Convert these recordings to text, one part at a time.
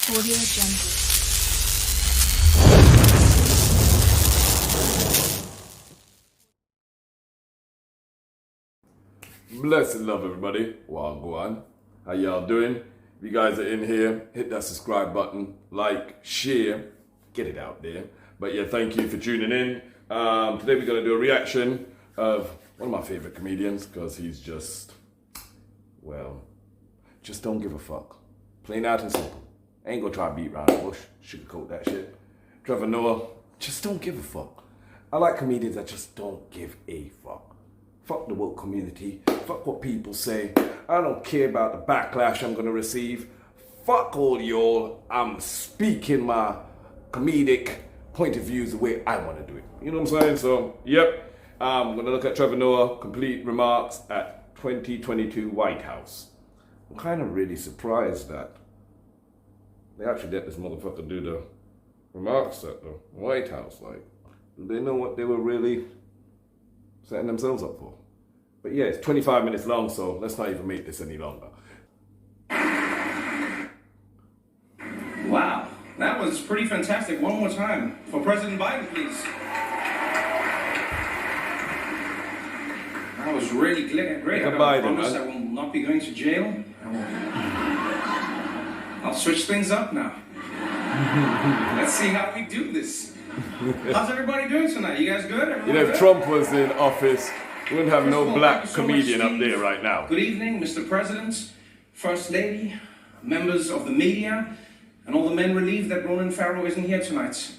Audio Jungle. Blessed love, everybody. Wagwan. How y'all doing? If you guys are in here, hit that subscribe button, like, share, get it out there. But yeah, thank you for tuning in. Today we're going to do a reaction of one of my favorite comedians, because he's just don't give a fuck. Plain out and simple. Ain't gonna try to beat around the bush, sugarcoat that shit. Trevor Noah, just don't give a fuck. I like comedians that just don't give a fuck. Fuck the woke community. Fuck what people say. I don't care about the backlash I'm gonna receive. Fuck all y'all. I'm speaking my comedic point of views the way I want to do it. You know what I'm saying? So, yep. I'm gonna look at Trevor Noah, complete remarks at 2022 White House. I'm kind of really surprised that they actually let this motherfucker do the remarks at the White House. Like, do they know what they were really setting themselves up for? But yeah, it's 25 minutes long, so let's not even make this any longer. Wow, that was pretty fantastic. One more time for President Biden, please. That was really great. I promise I will not be going to jail. I'll switch things up now. Let's see how we do this. How's everybody doing tonight? You guys good? Everyone If good? Trump was in office, we wouldn't have no black comedian up there right now. Good evening, Mr. President, First Lady, members of the media, and all the men relieved that Ronan Farrow isn't here tonight.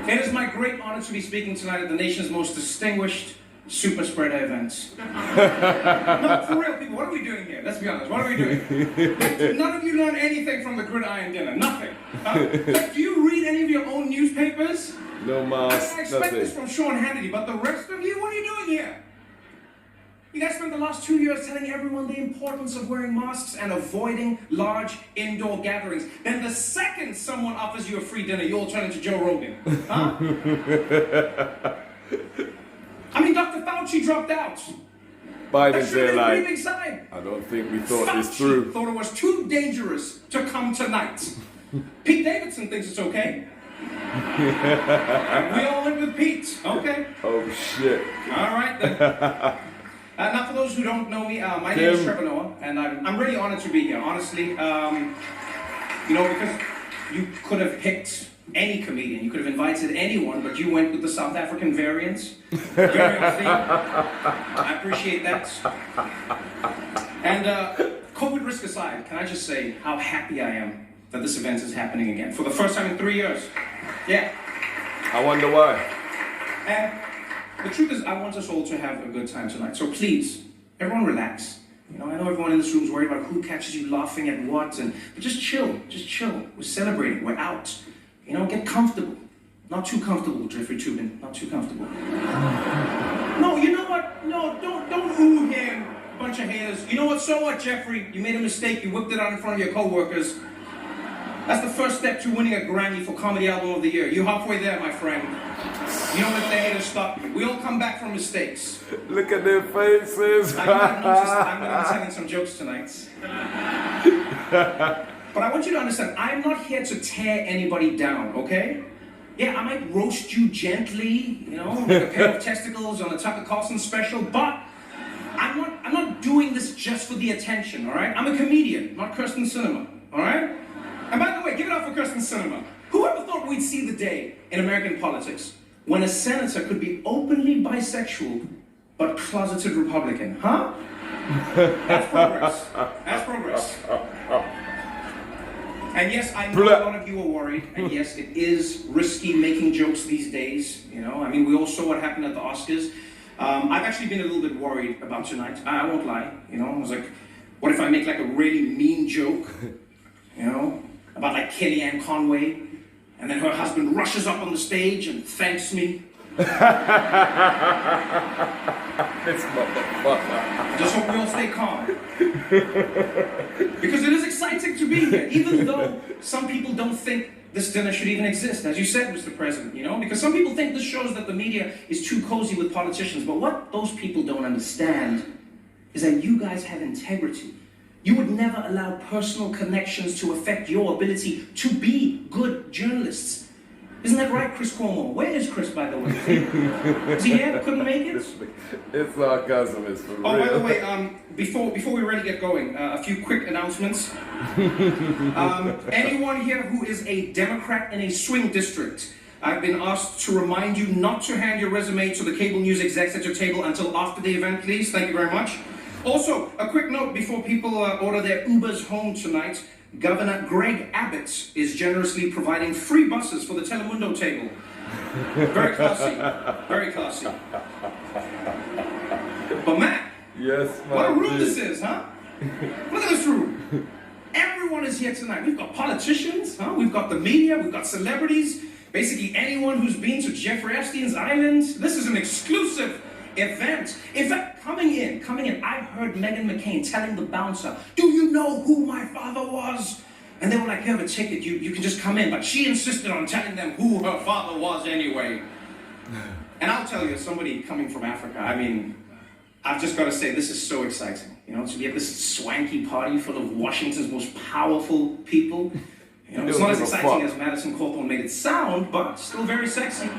It is my great honor to be speaking tonight at the nation's most distinguished super spreader event. No, for real, people, what are we doing here? Let's be honest, what are we doing? None of you learn anything from the gridiron dinner, nothing. Do you read any of your own newspapers? No mask, I expect nothing. this from Sean Hannity, but the rest of you, what are you doing here? You guys spent the last 2 years telling everyone the importance of wearing masks and avoiding large indoor gatherings. Then the second someone offers you a free dinner, you all turn into Joe Rogan. Huh? I mean, Dr. Fauci dropped out. Biden's there a pretty like, big sign. I don't think we thought Fauci this through. thought it was too dangerous to come tonight. Pete Davidson thinks it's okay. And we all live with Pete. Okay. Oh shit. All right then. Now, for those who don't know me, my name is Trevor Noah, and I'm really honored to be here. Honestly, because you could have picked any comedian, you could have invited anyone, but you went with the South African variant. Very on theme. I appreciate that. And COVID risk aside, can I just say how happy I am that this event is happening again for the first time in 3 years. Yeah. I wonder why. And the truth is, I want us all to have a good time tonight. So please, everyone relax. I know everyone in this room is worried about who catches you laughing at what, but just chill. We're celebrating, we're out. Get comfortable. Not too comfortable, Jeffrey Tubin. Not too comfortable. No, you know what? No, don't ooh him, a bunch of haters. You know what? So what, Jeffrey? You made a mistake. You whipped it out in front of your co-workers. That's the first step to winning a Grammy for Comedy Album of the Year. You're halfway there, my friend. You don't let the haters stop you. We all come back from mistakes. Look at their faces. I'm going to be telling some jokes tonight. But I want you to understand, I'm not here to tear anybody down, okay? Yeah, I might roast you gently, like a pair of testicles on a Tucker Carlson special, but I'm not doing this just for the attention, all right? I'm a comedian, not Kirsten Sinema, all right? And by the way, give it up for Kirsten Sinema. Who ever thought we'd see the day in American politics when a senator could be openly bisexual but closeted Republican, huh? That's progress. That's progress. And yes, I know a lot of you are worried, and yes, it is risky making jokes these days, we all saw what happened at the Oscars. I've actually been a little bit worried about tonight, I won't lie, I was like, what if I make like a really mean joke, about like Kellyanne Conway, and then her husband rushes up on the stage and thanks me. This motherfucker. I just hope we all stay calm. Because it is exciting to be here, even though some people don't think this dinner should even exist, as you said, Mr. President, because some people think this shows that the media is too cozy with politicians, but what those people don't understand is that you guys have integrity. You would never allow personal connections to affect your ability to be good journalists. Isn't that right, Chris Cuomo? Where is Chris, by the way? Is he here? Couldn't make it? It's sarcasm, it's for real. Oh, by the way, before we really get going, a few quick announcements. Anyone here who is a Democrat in a swing district, I've been asked to remind you not to hand your resume to the cable news execs at your table until after the event, please. Thank you very much. Also, a quick note before people order their Ubers home tonight. Governor Greg Abbott is generously providing free buses for the Telemundo table. Very classy. Very classy. But Matt, yes, what a room this is, huh? Look at this room. Everyone is here tonight. We've got politicians, huh? We've got the media, we've got celebrities, basically anyone who's been to Jeffrey Epstein's island. This is an exclusive event. In fact, coming in, I heard Meghan McCain telling the bouncer, "Do you know who my father was?" And they were like, "You have a ticket, you can just come in." But she insisted on telling them who her father was anyway. And I'll tell you, as somebody coming from Africa, I mean, I've just got to say, this is so exciting. You know, to be at this swanky party full of Washington's most powerful people. You know, it's not as exciting as Madison Cawthorn made it sound, but still very sexy.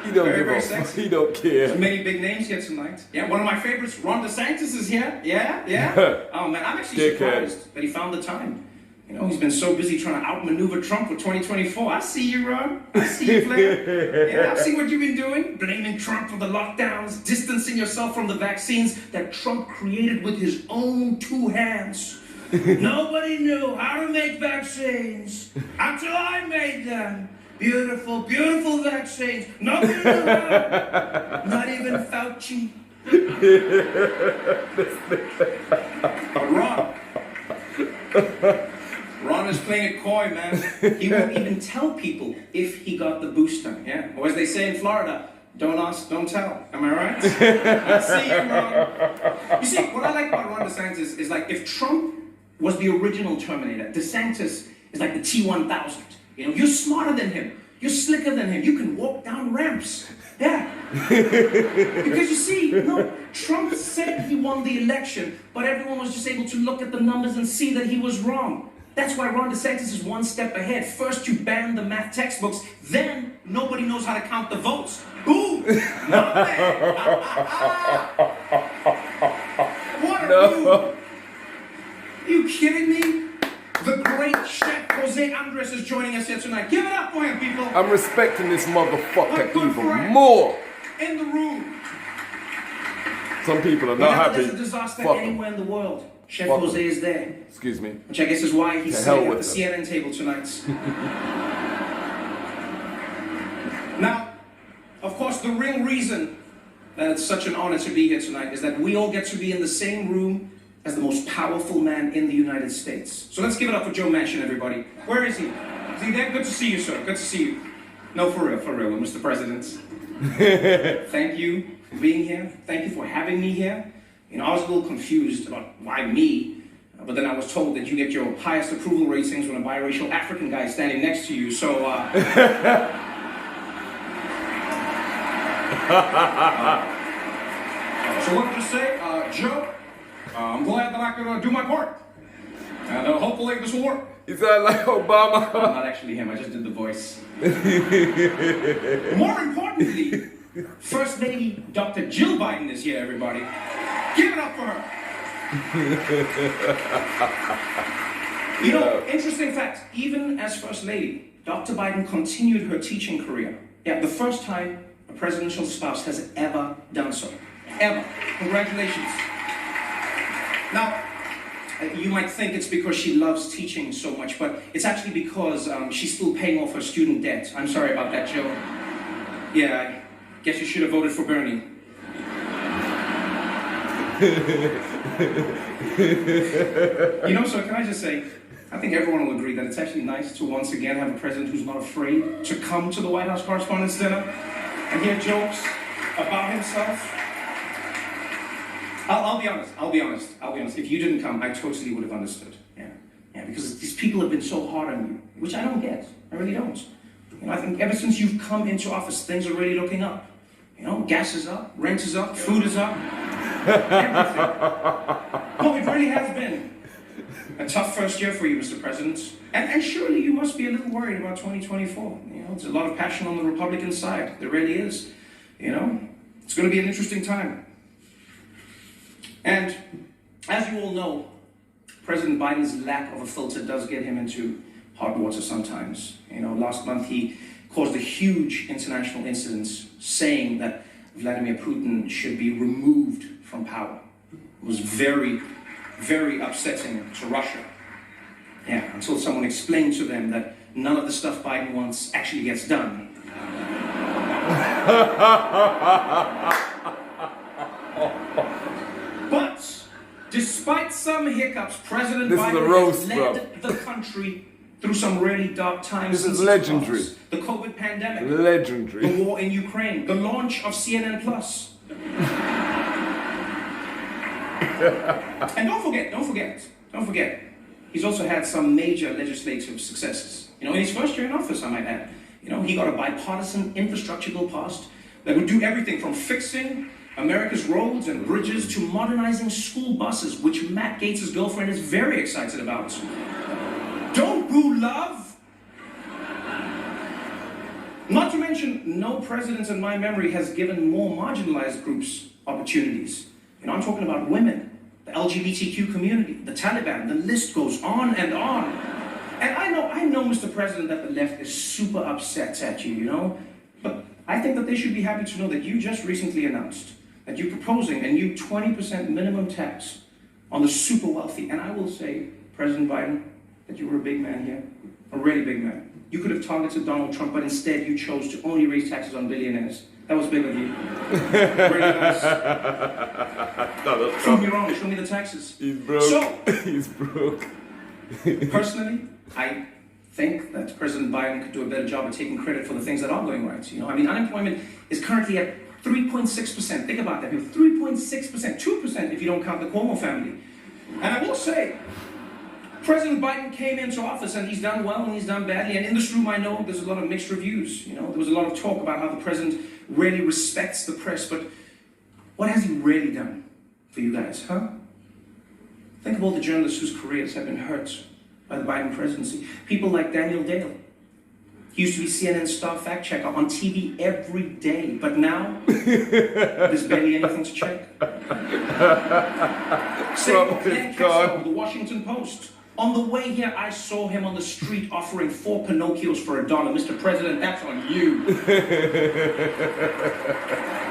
He don't very, give very a sexy. He don't care. There's many big names here tonight. Yeah, one of my favorites, Ron DeSantis, is here. Yeah. Oh man, I'm actually surprised that he found the time. You know, he's been so busy trying to outmaneuver Trump for 2024. I see you, Ron. I see you, Flair. Yeah, I've seen what you've been doing. Blaming Trump for the lockdowns, distancing yourself from the vaccines that Trump created with his own two hands. Nobody knew how to make vaccines until I made them. Beautiful, beautiful vaccines. Nobody knew how. Not even Fauci. Ron is playing it coy, man. He won't even tell people if he got the booster. Yeah, or as they say in Florida, don't ask, don't tell. Am I right? I see you, Ron. You see, what I like about Ron DeSantis is like if Trump was the original Terminator, DeSantis is like the T-1000. You know, you're smarter than him. You're slicker than him. You can walk down ramps. Yeah. Because you see, no, Trump said he won the election, but everyone was just able to look at the numbers and see that he was wrong. That's why Ron DeSantis is one step ahead. First, you ban the math textbooks. Then, nobody knows how to count the votes. Ooh, not bad. What are you? Are you kidding me? The great chef Jose Andres is joining us here tonight. Give it up for him, people. I'm respecting this motherfucker even more. In the room. Some people are not happy. There's a disaster anywhere in the world. Chef Jose is there. Excuse me. Which I guess is why he's sitting at the CNN table tonight. Now, of course, the real reason that it's such an honor to be here tonight is that we all get to be in the same room as the most powerful man in the United States. So let's give it up for Joe Manchin, everybody. Where is he? Is he there? Good to see you, sir. Good to see you. No, for real, Mr. President. Thank you for being here. Thank you for having me here. You know, I was a little confused about why me, but then I was told that you get your highest approval ratings when a biracial African guy is standing next to you, so, so what did you say? Joe, I'm glad that I could do my part. And hopefully this will work. You sound like Obama. I'm not actually him, I just did the voice. More importantly, First Lady Dr. Jill Biden is here, everybody. Give it up for her. You know, interesting fact, even as First Lady, Dr. Biden continued her teaching career. Yeah, the first time a presidential spouse has ever done so. Ever. Congratulations. Now, you might think it's because she loves teaching so much, but it's actually because she's still paying off her student debt. I'm sorry about that, Joe. Yeah, I guess you should have voted for Bernie. You know, so can I just say, I think everyone will agree that it's actually nice to once again have a president who's not afraid to come to the White House Correspondents' Dinner and hear jokes about himself. I'll be honest. If you didn't come, I totally would have understood. Yeah, because these people have been so hard on you, which I don't get. I really don't. You know, I think ever since you've come into office, things are really looking up. You know, gas is up, rent is up, food is up, everything. No, it really has been. A tough first year for you, Mr. President. And surely you must be a little worried about 2024. You know, there's a lot of passion on the Republican side. There really is. You know, it's going to be an interesting time. And as you all know, President Biden's lack of a filter does get him into hot water sometimes. You know, last month he caused a huge international incident saying that Vladimir Putin should be removed from power. It was very, very upsetting to Russia. Yeah, until someone explained to them that none of the stuff Biden wants actually gets done. But despite some hiccups, President Biden has led the country through some really dark times. This is legendary. The COVID pandemic. Legendary. The war in Ukraine. The launch of CNN Plus. And don't forget, he's also had some major legislative successes. You know, in his first year in office, I might add. You know, he got a bipartisan infrastructure bill passed that would do everything from fixing America's roads and bridges to modernizing school buses, which Matt Gaetz' girlfriend is very excited about. Don't boo love! Not to mention, no president in my memory has given more marginalized groups opportunities. You know, I'm talking about women, the LGBTQ community, the Taliban, the list goes on and on. And I know, Mr. President, that the left is super upset at you, you know? But I think that they should be happy to know that you just recently announced that you're proposing a new 20% minimum tax on the super wealthy. And I will say, President Biden, that you were a big man here, a really big man. You could have targeted Donald Trump, but instead you chose to only raise taxes on billionaires. That was big of you. Really nice. Prove me wrong, show me the taxes. He's broke. So, he's broke. Personally, I think that President Biden could do a better job of taking credit for the things that are going right. You know, I mean, unemployment is currently at 3.6%. Think about that, people. 3.6%, 2% if you don't count the Cuomo family. And I will say, President Biden came into office and he's done well and he's done badly. And in this room, I know there's a lot of mixed reviews. You know, there was a lot of talk about how the president really respects the press. But what has he really done for you guys, huh? Think of all the journalists whose careers have been hurt by the Biden presidency. People like Daniel Dale. He used to be CNN's star fact checker on TV every day. But now, there's barely anything to check. Same with Glenn Kessel, the Washington Post. On the way here, I saw him on the street offering 4 Pinocchios for $1. Mr. President, that's on you.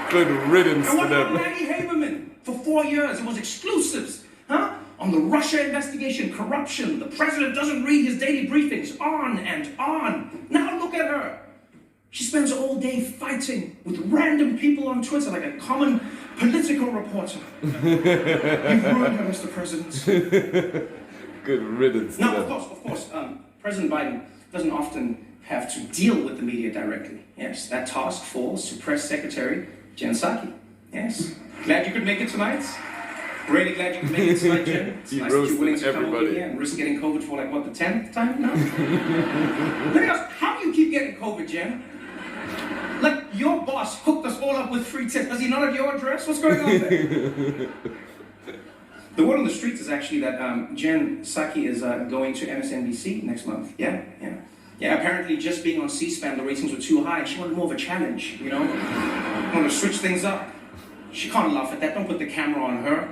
Good riddance and what to about them. Maggie Haberman? For 4 years, it was exclusives. Huh? On the Russia investigation, corruption. The president doesn't read his daily briefings. On and on. Now look at her. She spends all day fighting with random people on Twitter like a common political reporter. You've ruined her, Mr. President. Good riddance. Now, of course, President Biden doesn't often have to deal with the media directly. Yes, that task falls to Press Secretary Jen Psaki. Yes. Glad you could make it tonight. Really glad you could make it tonight, Jen. It's nice that you're willing to come over here and risk getting COVID for like, what, the 10th time now? Let me ask, how do you keep getting COVID, Jen? Like, your boss hooked us all up with free tests. Does he not have your address? What's going on there? The word on the streets is actually that Jen Psaki is going to MSNBC next month. Yeah. Apparently just being on C-SPAN, the ratings were too high, and she wanted more of a challenge, you know? Want to switch things up. She can't laugh at that. Don't put the camera on her.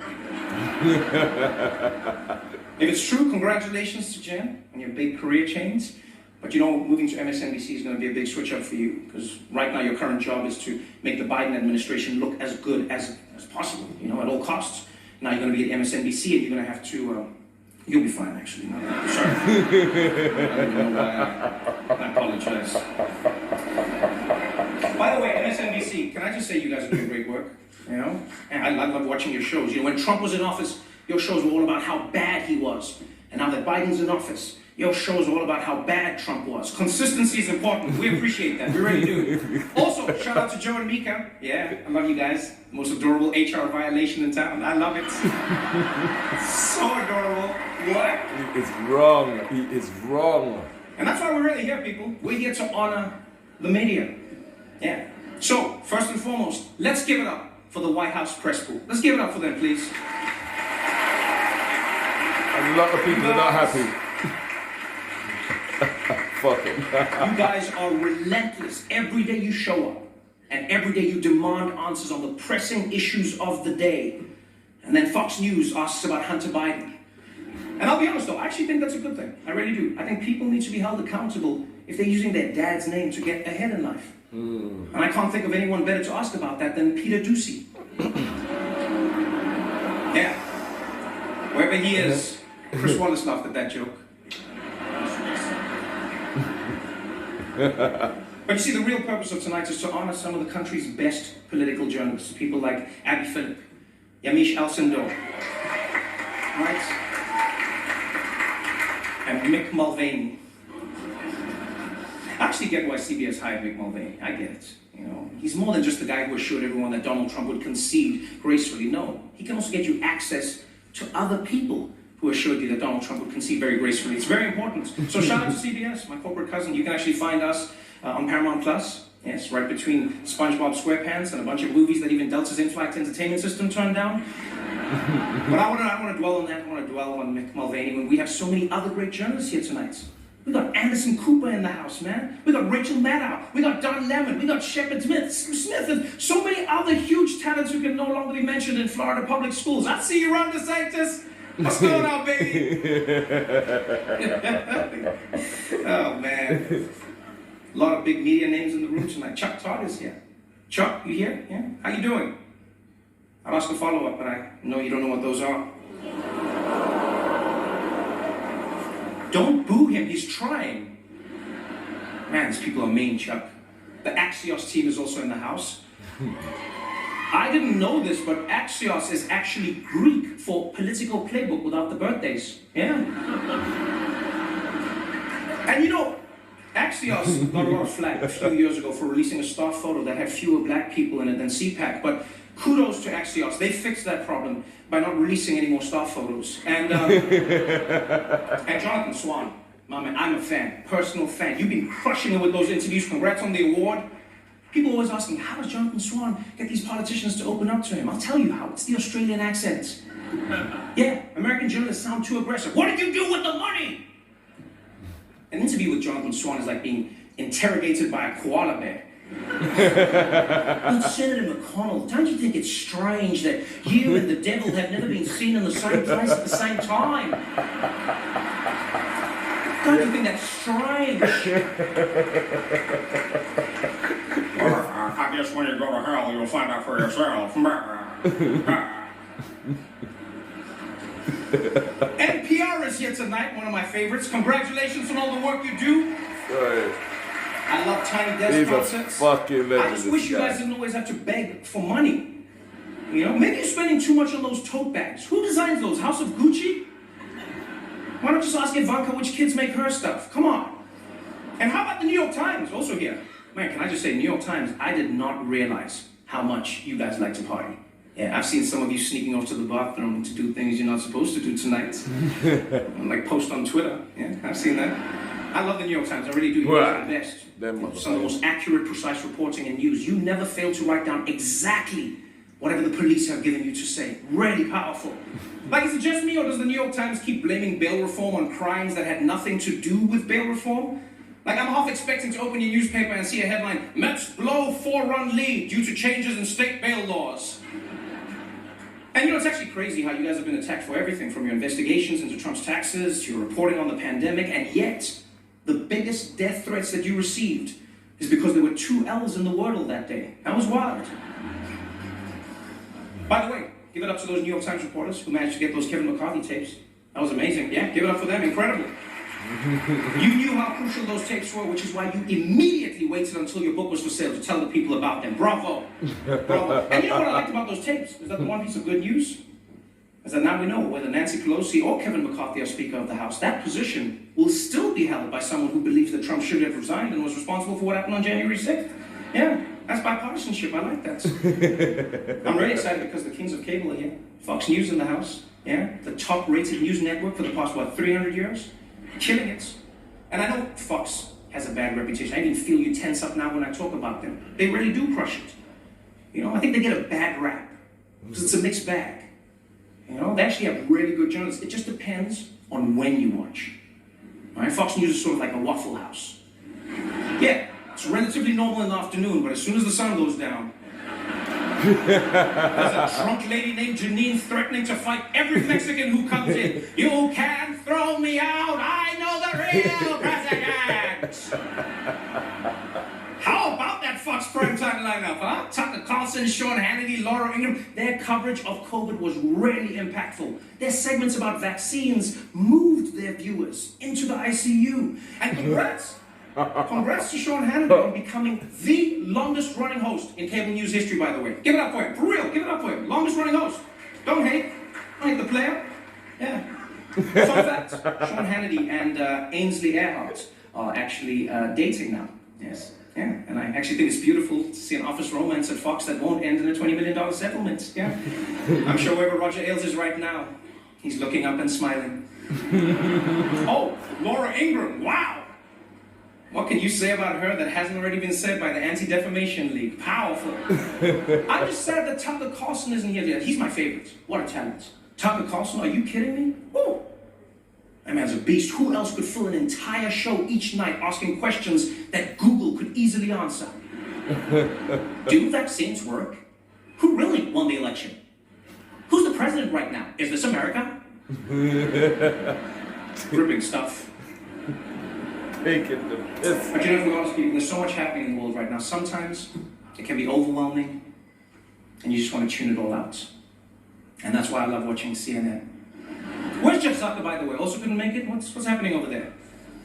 If it's true, congratulations to Jen on your big career change. But you know, moving to MSNBC is going to be a big switch up for you, because right now your current job is to make the Biden administration look as good as possible, you know, at all costs. Now you're going to be at MSNBC and you're going to have to, you'll be fine actually. No, sorry. I don't know why I apologize. By the way, MSNBC, can I just say you guys are doing great work, you know? And I love watching your shows. You know, when Trump was in office, your shows were all about how bad he was. And now that Biden's in office, your shows are all about how bad Trump was. Consistency is important. We appreciate that. We really do. Also, shout out to Joe and Mika. Yeah, I love you guys. Most adorable HR violation in town. I love it. So adorable. What? He is wrong. He is wrong. And that's why we're really here, people. We're here to honor the media. Yeah. So, first and foremost, let's give it up for the White House press pool. Let's give it up for them, please. I And a lot of people are not happy. Fuck it. You guys are relentless. Every day you show up, and every day you demand answers on the pressing issues of the day. And then Fox News asks about Hunter Biden. And I'll be honest though, I actually think that's a good thing. I really do. I think people need to be held accountable if they're using their dad's name to get ahead in life. And I can't think of anyone better to ask about that than Peter Ducey. Yeah. Wherever he is, Chris Wallace laughed at that joke. But you see, the real purpose of tonight is to honor some of the country's best political journalists. People like Abby Phillip, Yamiche Alcindor, right? And Mick Mulvaney. I actually get why CBS hired Mick Mulvaney. I get it. You know, he's more than just the guy who assured everyone that Donald Trump would concede gracefully. No, he can also get you access to other people who assured you that Donald Trump would concede very gracefully. It's very important. So shout out to CBS, my corporate cousin. You can actually find us on Paramount Plus. Yes, right between SpongeBob SquarePants and a bunch of movies that even Delta's in-flight entertainment system turned down. But I want to dwell on that. I want to dwell on Mick Mulvaney when we have so many other great journalists here tonight. We got Anderson Cooper in the house, man. We got Rachel Maddow. We got Don Lemon. We got Shepard Smith, and so many other huge talents who can no longer be mentioned in Florida public schools. I see you, Ron DeSantis. What's going on, baby? Oh, man. A lot of big media names in the room tonight. Chuck Todd is here. Chuck, you here? Yeah? How you doing? I'll ask a follow-up, but I know you don't know what those are. Don't boo him, he's trying. Man, these people are mean, Chuck. The Axios team is also in the house. I didn't know this, but Axios is actually Greek for political playbook without the birthdays. Yeah. And you know, Axios got a lot of flack a few years ago for releasing a star photo that had fewer black people in it than CPAC, but kudos to Axios. They fixed that problem by not releasing any more star photos. And Jonathan Swan, my man, I'm a fan, personal fan. You've been crushing it with those interviews. Congrats on the award. People always asking, how does Jonathan Swan get these politicians to open up to him? I'll tell you how. It's the Australian accent. Yeah, American journalists sound too aggressive. What did you do with the money? An interview with Jonathan Swan is like being interrogated by a koala bear. But Senator McConnell, don't you think it's strange that you and the devil have never been seen in the same place at the same time? Don't you think that's strange? I guess when you go to hell, you'll find out for yourself. NPR is here tonight, one of my favorites. Congratulations on all the work you do. Right. I love Tiny Desk concerts. Fucking I just wish you guys didn't always have to beg for money. You know, maybe you're spending too much on those tote bags. Who designs those? House of Gucci? Why not just ask Ivanka which kids make her stuff? Come on. And how about the New York Times? Also here. Man, can I just say, New York Times, I did not realize how much you guys like to party. Yeah, I've seen some of you sneaking off to the bathroom to do things you're not supposed to do tonight. Like post on Twitter. Yeah, I've seen that. I love the New York Times. I really do. You guys are the best. Some of the most accurate, precise reporting and news. You never fail to write down exactly whatever the police have given you to say. Really powerful. Like, is it just me, or does the New York Times keep blaming bail reform on crimes that had nothing to do with bail reform? Like, I'm half expecting to open your newspaper and see a headline, Mets blow 4-run lead due to changes in state bail laws. And you know, it's actually crazy how you guys have been attacked for everything, from your investigations into Trump's taxes, to your reporting on the pandemic, and yet, the biggest death threats that you received is because there were 2 L's in the Wordle that day. That was wild. By the way, give it up to those New York Times reporters who managed to get those Kevin McCarthy tapes. That was amazing. Yeah, give it up for them. Incredible. You knew how crucial those tapes were, which is why you immediately waited until your book was for sale to tell the people about them. Bravo. Bravo. And you know what I liked about those tapes? Is that the one piece of good news? Is that now we know whether Nancy Pelosi or Kevin McCarthy are Speaker of the House, that position will still be held by someone who believes that Trump should have resigned and was responsible for what happened on January 6th. Yeah, that's bipartisanship. I like that. I'm really excited because the kings of cable are here. Fox News in the House. Yeah, the top-rated news network for the past, 300 years? Killing it. And I know Fox has a bad reputation. I even feel you tense up now when I talk about them. They really do crush it. You know, I think they get a bad rap because it's a mixed bag. You know, they actually have really good journalists. It just depends on when you watch. All right? Fox News is sort of like a Waffle House. Yeah, it's relatively normal in the afternoon, but as soon as the sun goes down, there's a drunk lady named Janine threatening to fight every Mexican who comes in. You can throw me out, I know the real president! How about that Fox primetime lineup, huh? Tucker Carlson, Sean Hannity, Laura Ingraham. Their coverage of COVID was really impactful. Their segments about vaccines moved their viewers into the ICU. And congrats to Sean Hannity on becoming the longest running host in cable news history, by the way. Give it up for him, for real, give it up for him. Longest running host. Don't hate the player. Yeah. Fun fact, Sean Hannity and Ainsley Earhart are actually dating now. Yes. Yeah, and I actually think it's beautiful to see an office romance at Fox that won't end in a $20 million settlement. Yeah. I'm sure wherever Roger Ailes is right now, he's looking up and smiling. Oh, Laura Ingraham, wow! What can you say about her that hasn't already been said by the Anti-Defamation League? Powerful. I'm just sad that Tucker Carlson isn't here yet. He's my favorite. What a talent. Tucker Carlson, are you kidding me? Ooh. That man's a beast. Who else could fill an entire show each night asking questions that Google could easily answer? Do vaccines work? Who really won the election? Who's the president right now? Is this America? Gripping stuff. Taking the piss. But you know, to be honest, people, there's so much happening in the world right now. Sometimes it can be overwhelming, and you just want to tune it all out. And that's why I love watching CNN. Where's Jeff Zucker, by the way? Also couldn't make it? What's happening over there?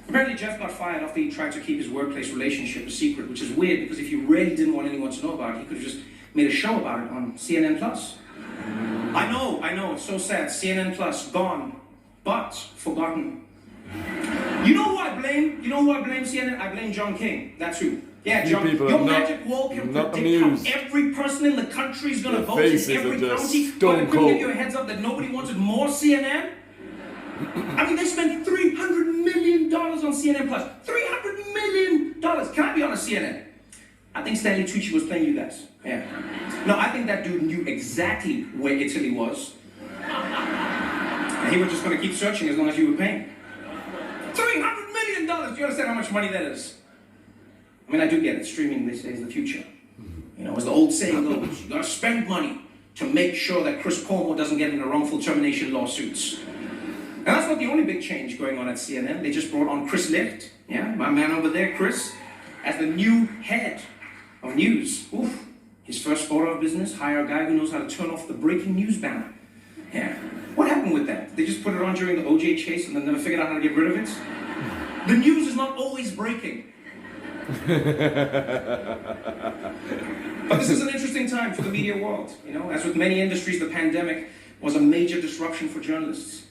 Apparently Jeff got fired after he tried to keep his workplace relationship a secret, which is weird because if he really didn't want anyone to know about it, he could have just made a show about it on CNN+. I know, it's so sad. CNN+, gone, but forgotten. You know who I blame? CNN? I blame John King. That's who. Yeah, John. Your magic wall can predict how every person in the country is going to vote in every county. But it couldn't give you a heads up that nobody wanted more CNN? I mean, they spent $300 million on CNN+. $300 million! Can I be on a CNN? I think Stanley Tucci was playing you guys. Yeah. No, I think that dude knew exactly where Italy was. And he was just going to keep searching as long as you were paying. $300 million! Do you understand how much money that is? I mean, I do get it. Streaming, they say, is the future. You know, as the old saying goes, you gotta spend money to make sure that Chris Cuomo doesn't get into wrongful termination lawsuits. And that's not the only big change going on at CNN. They just brought on Chris Licht, yeah, my man over there, Chris, as the new head of news. Oof. His first order of business, hire a guy who knows how to turn off the breaking news banner. Yeah. What happened with that? They just put it on during the OJ chase and then never figured out how to get rid of it? The news is not always breaking. But this is an interesting time for the media world. You know, as with many industries, the pandemic was a major disruption for journalists.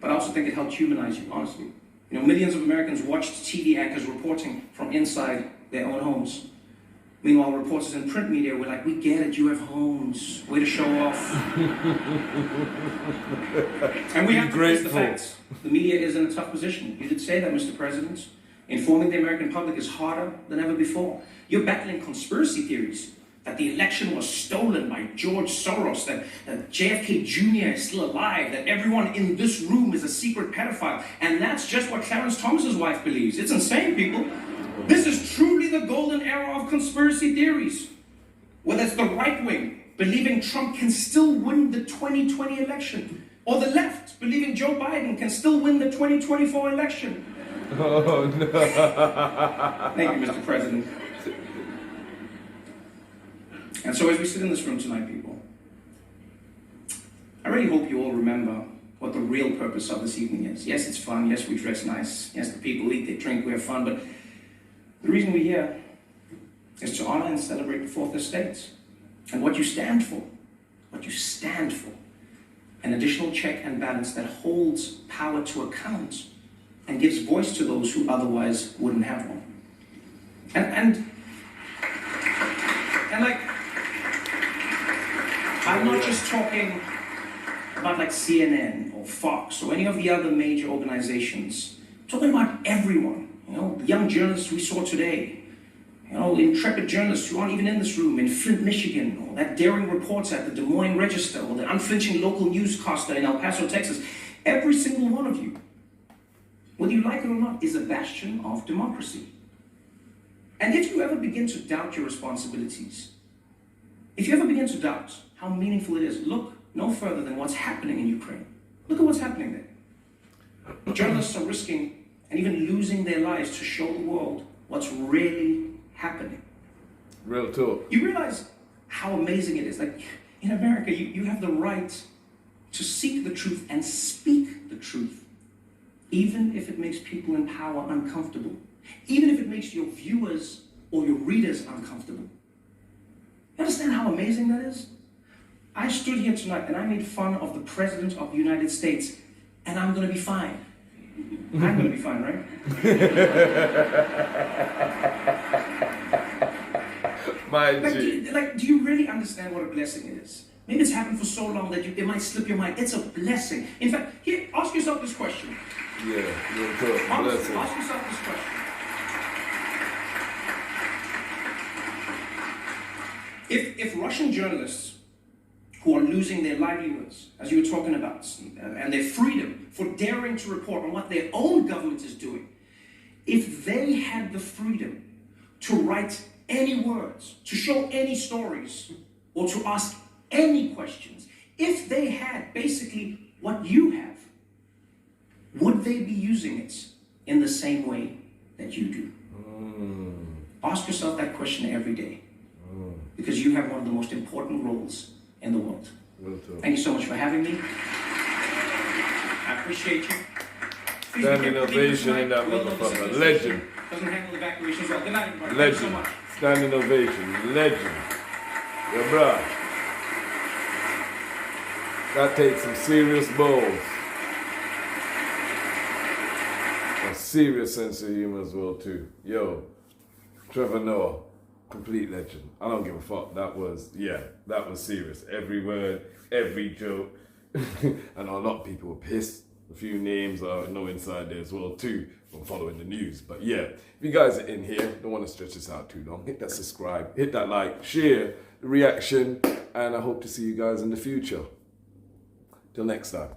But I also think it helped humanize you, honestly. You know, millions of Americans watched TV anchors reporting from inside their own homes. Meanwhile, reporters in print media were like, we get it, you have homes, way to show off. And we have to face the facts. The media is in a tough position. You did say that, Mr. President. Informing the American public is harder than ever before. You're battling conspiracy theories, that the election was stolen by George Soros, that JFK Jr. is still alive, that everyone in this room is a secret pedophile. And that's just what Clarence Thomas's wife believes. It's insane, people. This is truly the golden era of conspiracy theories. Whether it's the right wing, believing Trump can still win the 2020 election, or the left, believing Joe Biden can still win the 2024 election. Oh, no. Thank you, Mr. President. And so as we sit in this room tonight, people, I really hope you all remember what the real purpose of this evening is. Yes, it's fun. Yes, we dress nice. Yes, the people eat, they drink, we have fun. But the reason we're here is to honor and celebrate the Fourth Estate and what you stand for. What you stand for. An additional check and balance that holds power to account and gives voice to those who otherwise wouldn't have one. And like, I'm not just talking about like CNN or Fox or any of the other major organizations. I'm talking about everyone. You know, the young journalists we saw today, You know, intrepid journalists who aren't even in this room in Flint, Michigan, or that daring reporter at the Des Moines Register, or the unflinching local newscaster in El Paso, Texas. Every single one of you, whether you like it or not, is a bastion of democracy. And if you ever begin to doubt your responsibilities, if you ever begin to doubt how meaningful it is, look no further than what's happening in Ukraine. Look at what's happening there. Journalists are risking and even losing their lives to show the world what's really happening. Real talk. You realize how amazing it is. Like, in America, you have the right to seek the truth and speak the truth, even if it makes people in power uncomfortable, even if it makes your viewers or your readers uncomfortable. You understand how amazing that is? I stood here tonight and I made fun of the President of the United States, and I'm going to be fine. I'm going to be fine, right? Do you really understand what a blessing it is? Maybe it's happened for so long that it might slip your mind. It's a blessing. In fact, here, ask yourself this question. Yeah, real talk. Blessing. Ask yourself this question. If Russian journalists who are losing their livelihoods, as you were talking about, and their freedom for daring to report on what their own government is doing, if they had the freedom to write any words, to show any stories, or to ask any questions, if they had basically what you have, would they be using it in the same way that you do? Ask yourself that question every day. Because you have one of the most important roles in the world. Thank you so much for having me. I appreciate you. Standing ovation in that motherfucker. Legend. Doesn't handle evacuations well. Good night, everybody. Legend. Thank you so much. Standing ovation. Legend. Yo, bruh. That takes some serious balls. A serious sense of humor as well, too. Yo, Trevor Noah. Complete legend. I don't give a fuck. That was serious. Every word, every joke. And a lot of people were pissed. A few names I know inside there as well too from following the news. But yeah, if you guys are in here, don't want to stretch this out too long, hit that subscribe, hit that like, share the reaction, and I hope to see you guys in the future. Till next time.